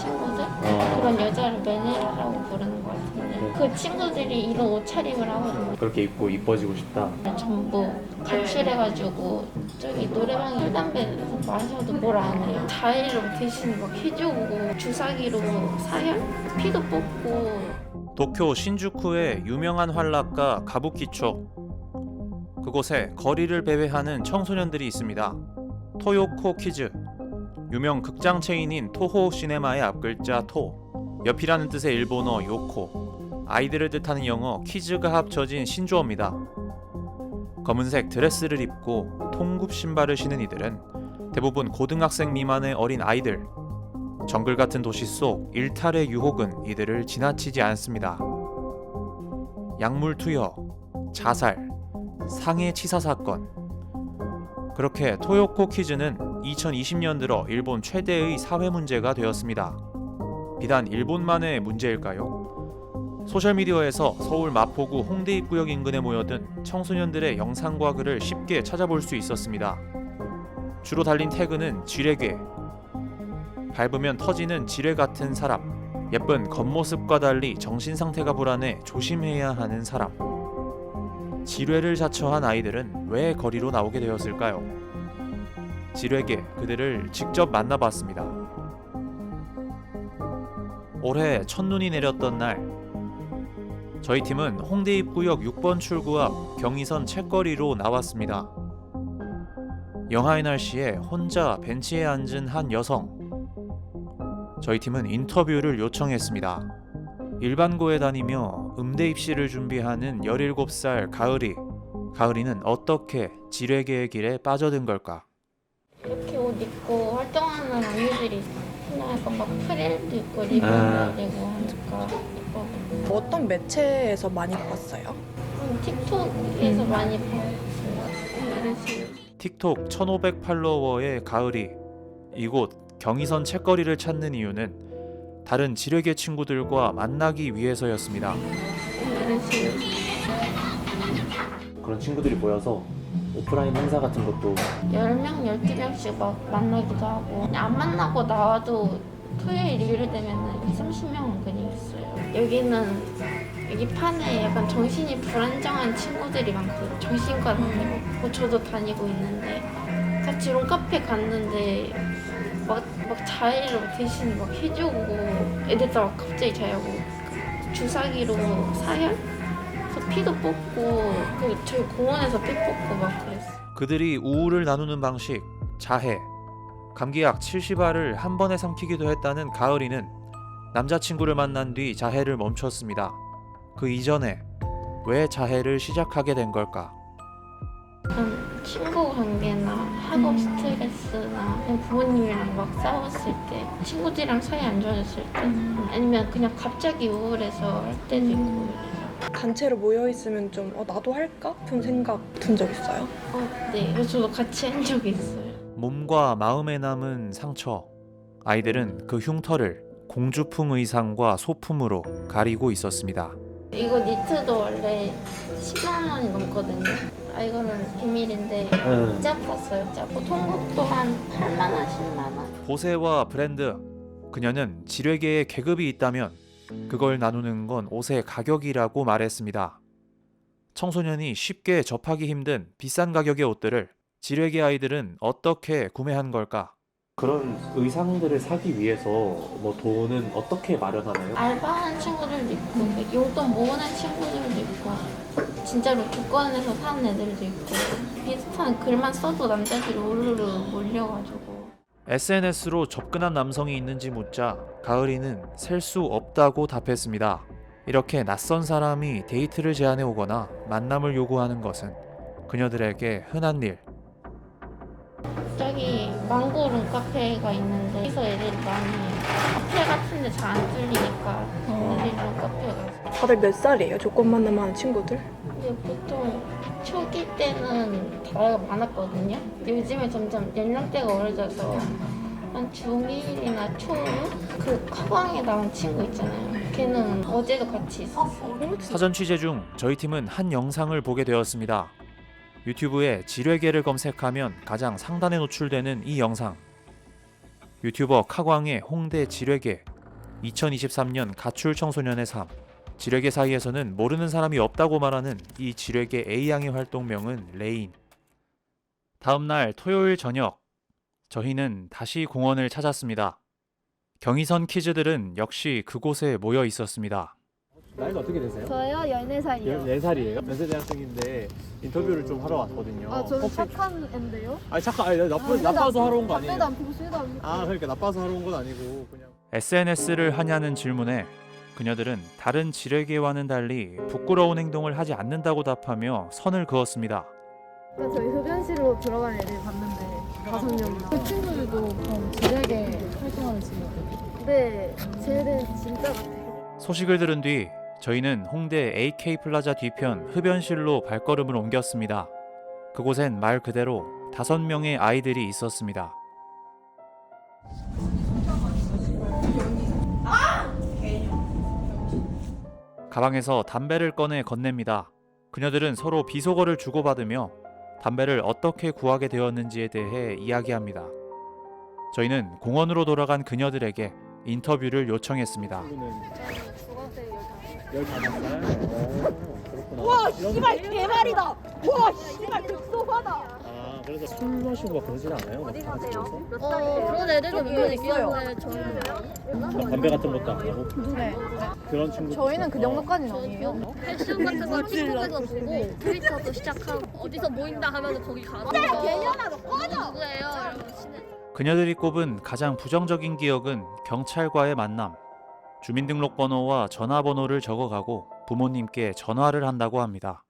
친구들 그런 여자를 매니라고 부르는 것 같은데 그 친구들이 이런 옷차림을 하거든요. 그렇게 입고 이뻐지고 싶다. 전부 가출해가지고 저기 노래방에 술 담배 마셔도 뭘 안 해요. 자의로 대신 막 해주고 주사기로 사혈? 피도 뽑고. 도쿄 신주쿠의 유명한 환락가 가부키초. 그곳에 거리를 배회하는 청소년들이 있습니다. 토요코 키즈. 유명 극장 체인인 토호 시네마의 앞글자 토, 옆이라는 뜻의 일본어 요코, 아이들을 뜻하는 영어 키즈가 합쳐진 신조어입니다. 검은색 드레스를 입고 통굽 신발을 신은 이들은 대부분 고등학생 미만의 어린 아이들. 정글 같은 도시 속 일탈의 유혹은 이들을 지나치지 않습니다. 약물 투여, 자살, 상해 치사 사건. 그렇게 토요코 키즈는 2020년 들어 일본 최대의 사회 문제가 되었습니다. 비단 일본만의 문제일까요? 소셜미디어에서 서울 마포구 홍대 입구역 인근에 모여든 청소년들의 영상과 글을 쉽게 찾아볼 수 있었습니다. 주로 달린 태그는 지뢰괴, 밟으면 터지는 지뢰 같은 사람, 예쁜 겉모습과 달리 정신상태가 불안해 조심해야 하는 사람. 지뢰를 자처한 아이들은 왜 거리로 나오게 되었을까요? 지뢰계 그들을 직접 만나봤습니다. 올해 첫눈이 내렸던 날, 저희 팀은 홍대 입구역 6번 출구 앞 경의선 책거리로 나왔습니다. 영하의 날씨에 혼자 벤치에 앉은 한 여성. 저희 팀은 인터뷰를 요청했습니다. 일반고에 다니며 음대 입시를 준비하는 17살 가을이. 가을이는 어떻게 지뢰계의 길에 빠져든 걸까? 이렇게 옷 입고 활동하는 언니들이 그냥 약간 막 프릴도 입고 리본도 내고 하니까 예뻐. 어떤 매체에서 많이 봤어요? 틱톡에서 많이 봤어요. 틱톡 1500 팔로워의 가을이. 이곳 경의선 책거리를 찾는 이유는 다른 지뢰계 친구들과 만나기 위해서였습니다. 그런 친구들이 모여서 오프라인 행사 같은 것도 10명, 12명씩 막 만나기도 하고 안 만나고 나와도 토요일, 일요일 되면 30명 그냥 있어요. 여기는 여기 판에 약간 정신이 불안정한 친구들이 많거든요. 정신과 다니고 저도 다니고 있는데 같이 롱카페 갔는데 막 자의로 대신 막 해주고 애들 다 갑자기 자야고 주사기로 사혈? 그래서 피도 뽑고 저희 공원에서 피 뽑고 막 그랬어요. 그들이 우울을 나누는 방식, 자해. 감기약 70알을 한 번에 삼키기도 했다는 가을이는 남자친구를 만난 뒤 자해를 멈췄습니다. 그 이전에 왜 자해를 시작하게 된 걸까? 친구 관계나 학업 스트레스나 그냥 부모님이랑 막 싸웠을 때, 친구들이랑 사이 안 좋아졌을 때, 아니면 그냥 갑자기 우울해서 할 때도 있고. 단체로 모여 있으면 좀 나도 할까? 그런 생각 든 적 있어요? 네. 그래서 저도 같이 한 적이 있어요. 몸과 마음에 남은 상처. 아이들은 그 흉터를 공주풍 의상과 소품으로 가리고 있었습니다. 이거 니트도 원래 10만 원이 넘거든요. 이거는 비밀인데 짜봤어요. 짜고 통곡도 한 8만 원, 10만 원. 보세와 브랜드. 그녀는 지뢰계에 계급이 있다면 그걸 나누는 건 옷의 가격이라고 말했습니다. 청소년이 쉽게 접하기 힘든 비싼 가격의 옷들을 지뢰계 아이들은 어떻게 구매한 걸까? 그런 의상들을 사기 위해서 뭐 돈은 어떻게 마련하나요? 알바하는 친구들도 있고 용돈 모으는 친구들도 있고 진짜로 조건에서 사는 애들도 있고 비슷한 글만 써도 남자들이 우르르 몰려가지고. SNS로 접근한 남성이 있는지 묻자 가을이는 셀 수 없다고 답했습니다. 이렇게 낯선 사람이 데이트를 제안해 오거나 만남을 요구하는 것은 그녀들에게 흔한 일. 저기 망고룸 카페가 있는데 여기서 애들이 많이 카페 같은데 잘 안 뚫리니까 애들이랑 카페 가서. 다들 몇 살이에요? 조건 만나면 친구들? 근데 보통 초기 때는 나이가 많았거든요. 요즘에 점점 연령대가 어려져서 한 중1이나 초6? 그 커광에 나온 친구 있잖아요. 걔는 어제도 같이 있었어요. 사전 취재 중 저희 팀은 한 영상을 보게 되었습니다. 유튜브에 지뢰계를 검색하면 가장 상단에 노출되는 이 영상. 유튜버 카광의 홍대 지뢰계 2023년 가출 청소년의 삶. 지뢰개 사이에서는 모르는 사람이 없다고 말하는 이 지뢰개 A양의 활동명은 레인. 다음 날 토요일 저녁, 저희는 다시 공원을 찾았습니다. 경의선 키즈들은 역시 그곳에 모여 있었습니다. 나이가 어떻게 되세요? 저요? 14살이요. 14살이에요. 연세대학생인데 인터뷰를 좀 하러 왔거든요. 아, 저는 착한 앤데요? 아니 나빠서 하러 온 거 아니에요? 담배도 안 피고 술도 안 피고. 아 그러니까 나빠서 하러 온 건 아니고 그냥. SNS를 하냐는 질문에 그녀들은 다른 지뢰개와는 달리 부끄러운 행동을 하지 않는다고 답하며 선을 그었습니다. 그러니까 저희 흡연실로 들어간 애들 봤는데 5명이나. 그 친구들도 그럼 지뢰개 활동하는 친구들. 네, 쟤는 진짜 같아요. 소식을 들은 뒤 저희는 홍대 AK 플라자 뒤편 흡연실로 발걸음을 옮겼습니다. 그곳엔 말 그대로 5명의 아이들이 있었습니다. 가방에서 담배를 꺼내 건넵니다. 그녀들은 서로 비속어를 주고받으며 담배를 어떻게 구하게 되었는지에 대해 이야기합니다. 저희는 공원으로 돌아간 그녀들에게 인터뷰를 요청했습니다. 중학생 15살. 그렇구나. 와, 씨발 개말이다. 와, 씨발 극소화다. 아 그래서 술 마시고 막 그러진 않아요? 어디 가세요? 몇 그런 애들도 몇 명 있었는데 저는 담배 같은 것도 안 하고 네. 그런 친구. 저희는 그 정도까지는 아니에요. 패션 같은 거 틱톡에서 보고 트위터도 시작하고 어디서 모인다 하면 거기 가서 개년아, 너 꺼져. 누구예요? 이러면 친해. 그녀들이 꼽은 가장 부정적인 기억은 경찰과의 만남. 주민등록번호와 전화번호를 적어가고 부모님께 전화를 한다고 합니다.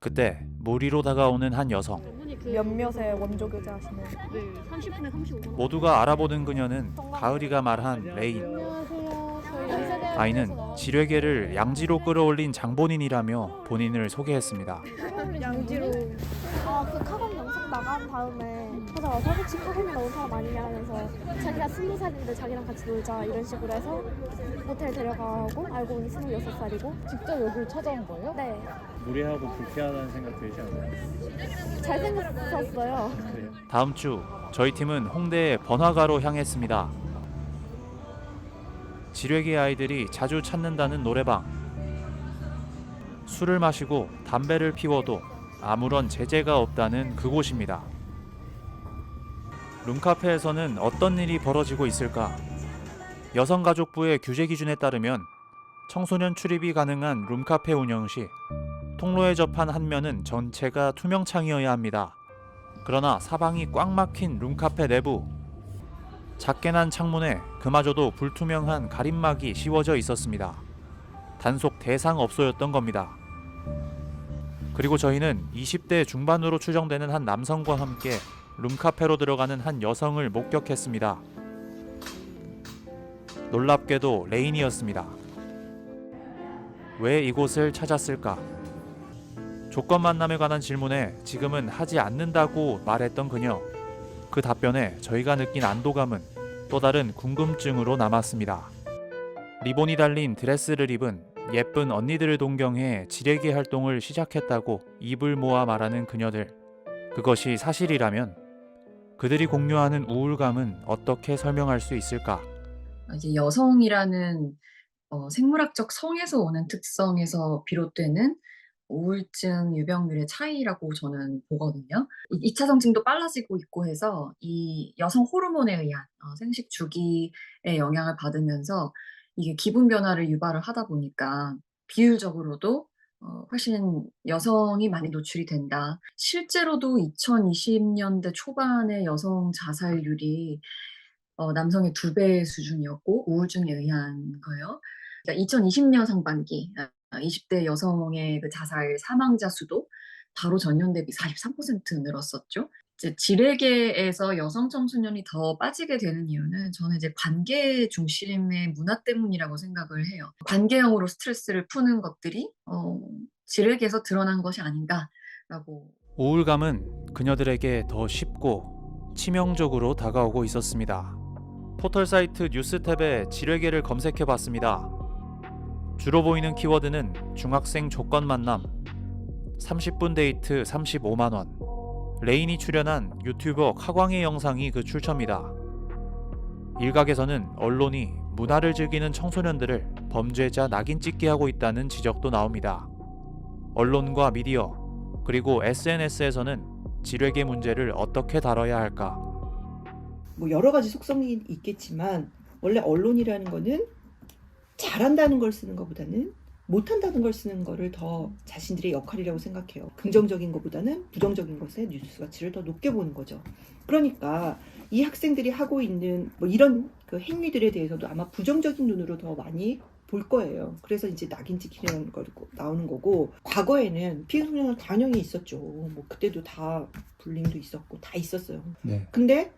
그때 무리로 다가오는 한 여성. 몇몇의 원조 교제하시는. 네, 30분에 35분. 모두가 알아보는 그녀는 가을이가 말한 레인. 안녕하세요. 저희 연세대학교에서 아이는 지뢰개를 양지로 끌어올린 장본인이라며 본인을 소개했습니다. 양지로. 그 카본 영상 나간 다음에 찾아와서 혹시 카본에 나온 사람 아니냐 하면서 자기가 20살인데 자기랑 같이 놀자 이런 식으로 해서 호텔 데려가고 알고 보니 26살이고. 직접 여기를 찾아온 거예요? 네, 무례하고 불쾌하다는 생각 들지 않아요? 잘생겼었어요. 그래요? 다음 주 저희 팀은 홍대의 번화가로 향했습니다. 지뢰개 아이들이 자주 찾는다는 노래방. 술을 마시고 담배를 피워도 아무런 제재가 없다는 그곳입니다. 룸카페에서는 어떤 일이 벌어지고 있을까? 여성가족부의 규제 기준에 따르면 청소년 출입이 가능한 룸카페 운영 시 통로에 접한 한 면은 전체가 투명창이어야 합니다. 그러나 사방이 꽉 막힌 룸카페 내부. 작게 난 창문에 그마저도 불투명한 가림막이 씌워져 있었습니다. 단속 대상업소였던 겁니다. 그리고 저희는 20대 중반으로 추정되는 한 남성과 함께 룸카페로 들어가는 한 여성을 목격했습니다. 놀랍게도 레인이었습니다. 왜 이곳을 찾았을까? 조건 만남에 관한 질문에 지금은 하지 않는다고 말했던 그녀. 그 답변에 저희가 느낀 안도감은 또 다른 궁금증으로 남았습니다. 리본이 달린 드레스를 입은 예쁜 언니들을 동경해 지뢰개 활동을 시작했다고 입을 모아 말하는 그녀들. 그것이 사실이라면 그들이 공유하는 우울감은 어떻게 설명할 수 있을까? 이제 여성이라는 생물학적 성에서 오는 특성에서 비롯되는 우울증 유병률의 차이라고 저는 보거든요. 2차 성징도 빨라지고 있고 해서 이 여성 호르몬에 의한 생식 주기의 영향을 받으면서 이게 기분 변화를 유발을 하다 보니까 비율적으로도 훨씬 여성이 많이 노출이 된다. 실제로도 2020년대 초반의 여성 자살률이 남성의 2배 수준이었고 우울증에 의한 거예요. 그러니까 2020년 상반기 20대 여성의 그 자살 사망자 수도 바로 전년 대비 43% 늘었었죠. 이제 지뢰개에서 여성 청소년이 더 빠지게 되는 이유는 저는 이제 관계 중심의 문화 때문이라고 생각을 해요. 관계형으로 스트레스를 푸는 것들이 지뢰개에서 드러난 것이 아닌가라고. 우울감은 그녀들에게 더 쉽고 치명적으로 다가오고 있었습니다. 포털 사이트 뉴스 탭에 지뢰개를 검색해 봤습니다. 주로 보이는 키워드는 중학생 조건 만남, 30분 데이트 35만 원, 레인이 출연한 유튜버 카광의 영상이 그 출처입니다. 일각에서는 언론이 문화를 즐기는 청소년들을 범죄자 낙인 찍게 하고 있다는 지적도 나옵니다. 언론과 미디어, 그리고 SNS에서는 지뢰계 문제를 어떻게 다뤄야 할까? 뭐 여러 가지 속성이 있겠지만 원래 언론이라는 거는 잘한다는 걸 쓰는 것보다는 못한다는 걸 쓰는 거를 더 자신들의 역할이라고 생각해요. 긍정적인 것보다는 부정적인 것에 뉴스 가치를 더 높게 보는 거죠. 그러니까 이 학생들이 하고 있는 뭐 이런 그 행위들에 대해서도 아마 부정적인 눈으로 더 많이 볼 거예요. 그래서 이제 낙인 찍히는 거 나오는 거고, 과거에는 피해소년은 당연히 있었죠. 뭐 그때도 다 불링도 있었고 다 있었어요. 네. 근데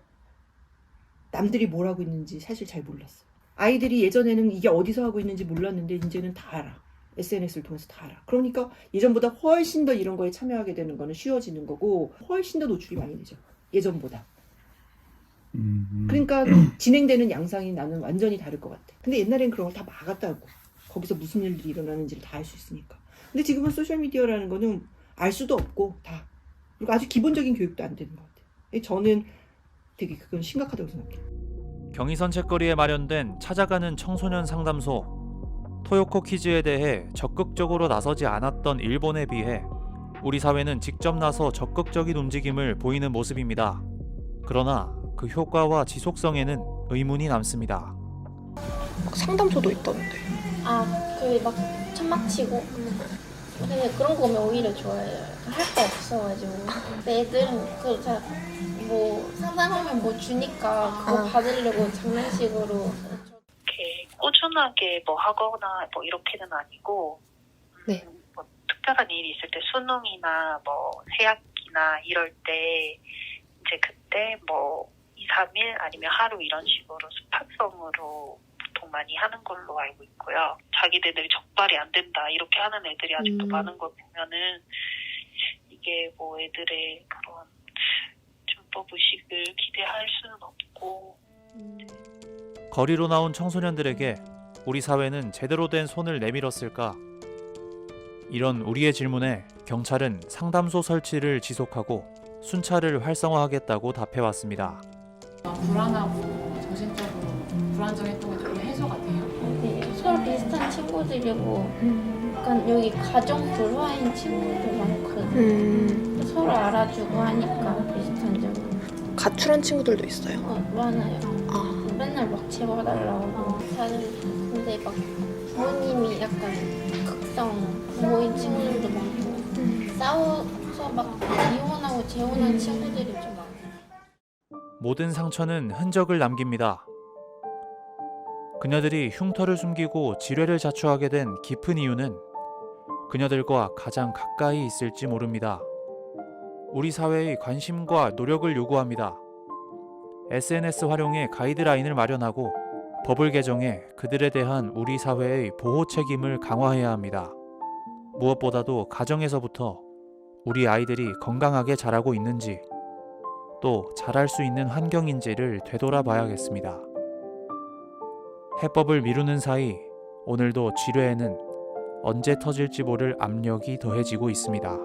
남들이 뭘 하고 있는지 사실 잘 몰랐어요. 아이들이 예전에는 이게 어디서 하고 있는지 몰랐는데 이제는 다 알아. SNS를 통해서 다 알아. 그러니까 예전보다 훨씬 더 이런 거에 참여하게 되는 거는 쉬워지는 거고 훨씬 더 노출이 많이 되죠. 예전보다. 그러니까 진행되는 양상이 나는 완전히 다를 것 같아. 근데 옛날엔 그런 걸 다 막았다고. 거기서 무슨 일들이 일어나는지를 다 알 수 있으니까. 근데 지금은 소셜미디어라는 거는 알 수도 없고 다. 그리고 아주 기본적인 교육도 안 되는 것 같아요. 저는 되게 그건 심각하다고 생각해요. 경의선 책거리에 마련된 찾아가는 청소년 상담소. 토요코 키즈에 대해 적극적으로 나서지 않았던 일본에 비해 우리 사회는 직접 나서 적극적인 움직임을 보이는 모습입니다. 그러나 그 효과와 지속성에는 의문이 남습니다. 막 상담소도 있다는데. 그 막 천막 치고. 근데 그런 거 오면 오히려 좋아해요. 할 거 없어가지고. 근데 애들은 뭐 상담하면 뭐 주니까 그거 받으려고 장난식으로. 이렇게 꾸준하게 뭐 하거나 뭐 이렇게는 아니고, 네. 뭐 특별한 일이 있을 때 수능이나 뭐 새학기나 이럴 때 이제 그때 뭐 2, 3일 아니면 하루 이런 식으로 스팟성으로 보통 많이 하는 걸로 알고 있고요. 자기네들이 적발이 안 된다 이렇게 하는 애들이 아직도 많은 걸 보면은 이게 뭐 애들의 그런 준법 의식을 기대할 수는 없고. 거리로 나온 청소년들에게 우리 사회는 제대로 된 손을 내밀었을까? 이런 우리의 질문에 경찰은 상담소 설치를 지속하고 순찰을 활성화하겠다고 답해왔습니다. 불안하고 정신적으로 불안정했던 게 좀 해소가 돼요. 네, 서로 비슷한 친구들이고 약간 여기 가정 불화인 친구들 많거든요. 서로 알아주고 하니까 비슷한 점은. 가출한 친구들도 있어요. 많아요. 맨날 막 재워달라고. 다들 근데 막 부모님이 약간 극성 부모인 친구들도 많고 싸워서 막 이혼하고 재혼한 친구들이 좀 많아요. 모든 상처는 흔적을 남깁니다. 그녀들이 흉터를 숨기고 지뢰를 자초하게 된 깊은 이유는 그녀들과 가장 가까이 있을지 모릅니다. 우리 사회의 관심과 노력을 요구합니다. SNS 활용에 가이드라인을 마련하고 법을 개정해 그들에 대한 우리 사회의 보호 책임을 강화해야 합니다. 무엇보다도 가정에서부터 우리 아이들이 건강하게 자라고 있는지, 또 자랄 수 있는 환경인지를 되돌아봐야겠습니다. 해법을 미루는 사이 오늘도 지뢰에는 언제 터질지 모를 압력이 더해지고 있습니다.